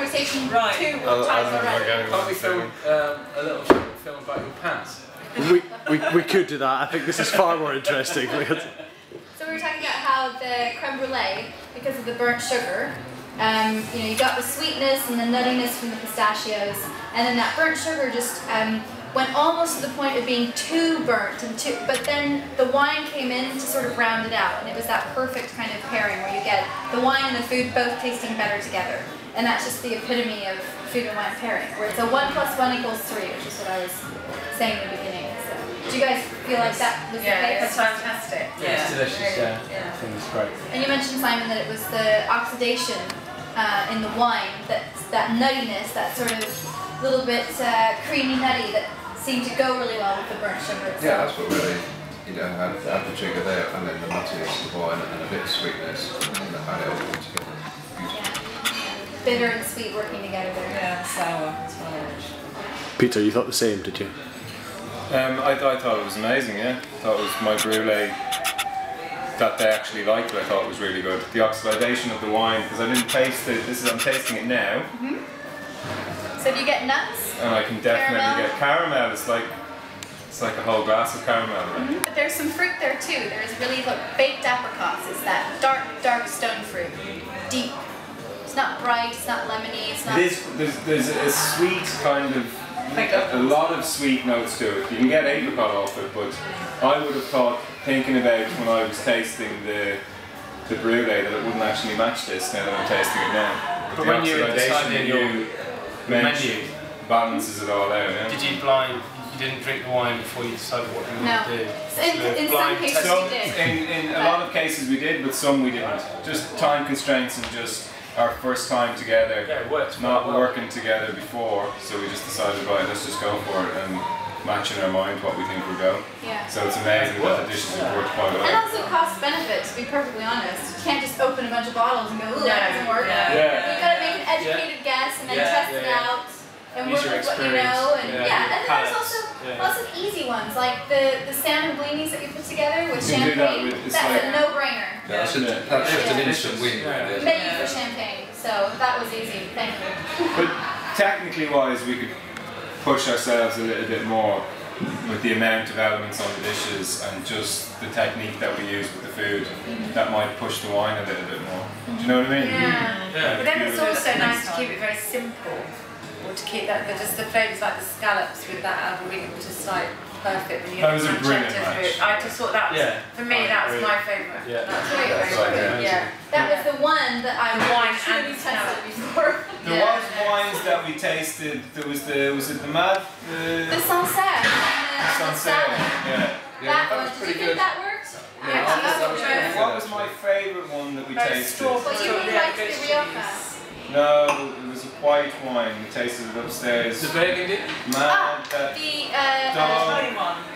conversation two times already. Can't we film a little short film about your pants? We could do that. I think this is far more interesting. So we were talking about how the creme brulee, because of the burnt sugar, you know, you got the sweetness and the nuttiness from the pistachios, and then that burnt sugar just went almost to the point of being too burnt, but then the wine came in to sort of round it out, and it was that perfect kind of pairing where you get the wine and the food both tasting better together. And that's just the epitome of food and wine pairing, where it's a 1 + 1 = 3, which is what I was saying in the beginning. So, do you guys feel like that was the case? It's fantastic. Yeah, it's delicious. I think it's great. And you mentioned, Simon, that it was the oxidation in the wine, that nuttiness, that sort of little bit creamy nutty that seemed to go really well with the burnt sugar itself. Yeah, that's what really, you know, had the sugar there, and then the nuttiness of the wine, and a bit of sweetness, and add it all together. Bitter and sweet working together there. Yeah, sour as well. Peter, you thought the same, did you? I thought it was amazing, yeah. I thought it was my brulee that they actually liked, I thought it was really good. The oxidation of the wine, because I didn't taste it, I'm tasting it now. So do you get nuts? And I can definitely get caramel. It's like a whole glass of caramel. Right? But there's some fruit there too. There's really baked apricots. It's that dark stone fruit. Deep. It's not bright, it's not lemony, it's not... There's a sweet kind of, a lot of sweet notes to it. You can get apricot off it, but I would have thought, thinking about when I was tasting the brulee, that it wouldn't actually match this now that I'm tasting it now. But when you were deciding your menu, balances it all out, yeah? did you didn't drink the wine before you decided what you wanted to do? In some cases we did. In a lot of cases we did, but some we didn't. Just time constraints and just our first time together, not working together before, so we just decided, right, let's just go for it and match in our mind what we think will go. Yeah. So it's amazing that the dishes have worked quite well. And also cost benefit, to be perfectly honest. You can't just open a bunch of bottles and go, ooh, that doesn't work. You've got to make an educated guess and then test it out and work with what you know. And and then there's also lots of easy ones, like the salmon blinis that you put together with champagne. That's a no-brainer. That's just an instant win. Menu for champagne, so that was easy. Thank you. But technically wise, we could push ourselves a little bit more with the amount of elements on the dishes and just the technique that we use with the food. That might push the wine a little bit more. Do you know what I mean? Yeah. But then it's also nice to keep it very simple, or to keep that, just the flavours like the scallops with that arboretum, just like perfect when you That was a brilliant match. I just thought that was, for me, that was my favourite. That was the one that I truly tested before. There was wines that we tasted. There was was it the Mad? The Sancerre. Sancerre. That was pretty good. Did you think that worked? What was my favourite one that we tasted? Well, you really liked the Rioja. No, it was a white wine. We tasted it upstairs. The Burgundy?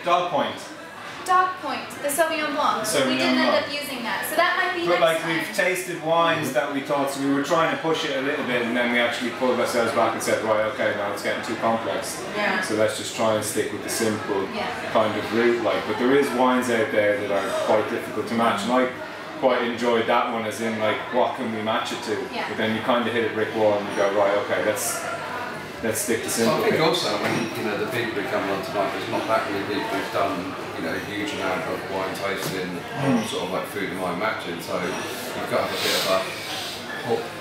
Dog Point. Dog Point, the Sauvignon Blanc. We didn't end up using that, so that might be But next we've time. tasted wines that we thought, so we were trying to push it a little bit, and then we actually pulled ourselves back and said, right, okay, now it's getting too complex. So let's just try and stick with the simple kind of route. But there is wines out there that are quite difficult to match, and I quite enjoyed that one, as in what can we match it to? But then you kind of hit a brick wall and you go, right, okay, let's stick to simple. I think also when the people who come on tonight, there's not that many people who've done a huge amount of wine tasting, sort of like food and wine matching. So you've got to have a bit of a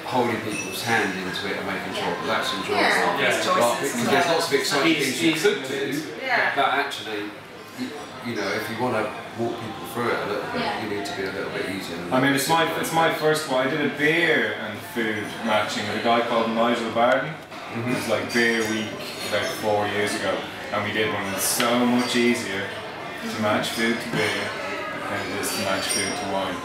holding people's hand into it and making sure that that's enjoyable. Because there's lots of exciting things you could do, but actually, if you want to walk people through it a little bit, you need to be a little bit easier. I mean, it's my first one. I did a beer and food matching with a guy called Nigel Barden. It was like Beer Week about 4 years ago, and we did one that's so much easier to match food to beer than it is to match food to wine.